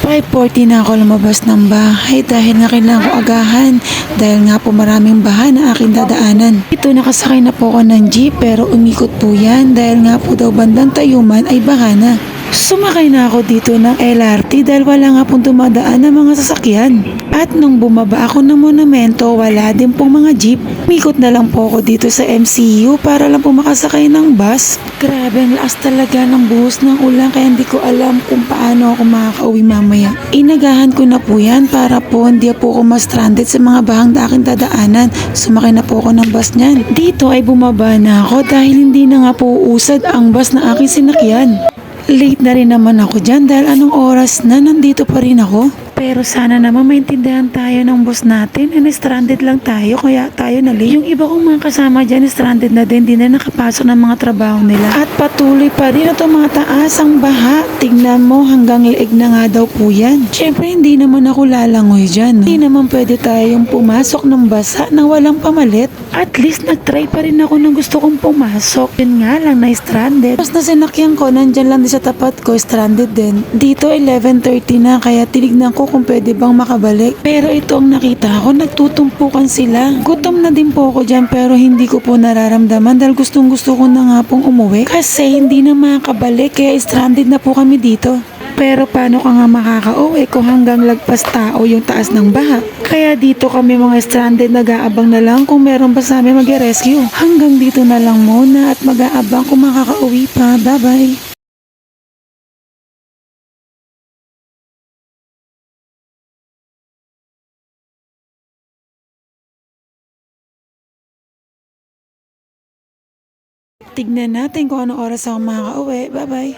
5:40 na ako lumabas ng bahay dahil nga kailangan ko agahan dahil nga po maraming baha na aking dadaanan. Ito nakasakay na po ako ng jeep pero umikot po yan dahil nga po daw bandang Tayuman ay baha na. Sumakay na ako dito ng LRT dahil wala nga pong dumadaan ng mga sasakyan. At nung bumaba ako ng monumento, wala din pong mga jeep. Umikot na lang po ako dito sa MCU para lang po makasakay ng bus. Grabe, ang lakas talaga ng buhos ng ulan kaya hindi ko alam kung paano ako makakauwi mamaya. Inagahan ko na po yan para po hindi po ako ma-stranded sa mga bahang aking dadaanan. Sumakay na po ako ng bus niyan. Dito ay bumaba na ako dahil hindi na nga po uusad ang bus na aking sinakyan. Late na rin naman ako dyan dahil anong oras na nandito pa rin ako. Pero sana naman maintindihan tayo ng boss natin and stranded lang tayo kaya tayo na late. Yung iba kong mga kasama dyan stranded na din, di na nakapasok ng mga trabaho nila. At patuloy pa rin na tumataas ang baha. Tignan mo hanggang leeg na nga daw po yan. Syempre hindi naman ako lalangoy dyan. No? Hindi naman pwede tayong pumasok ng basa na walang pamalit. At least nagtry pa rin ako ng gusto kong pumasok. Yun nga lang na stranded. Tapos na sinakyan ko, nandyan lang din sa tapat ko, stranded din. Dito 11:30 na kaya tinignan ko kung pwede bang makabalik. Pero ito ang nakita ko, nagtutumpukan sila. Gutom na din po ako dyan pero hindi ko po nararamdaman dahil gustong gusto ko na nga pong umuwi. Kasi hindi na makakabalik kaya stranded na po kami dito. Pero paano ka nga makakauwi kung hanggang lagpas tao yung taas ng baha? Kaya dito kami mga stranded nag-aabang na lang kung meron ba sa amin mag-rescue. Hanggang dito na lang muna at mag-aabang kung makakauwi pa. Bye-bye! Tignan natin kung anong oras ako makakauwi. Bye-bye!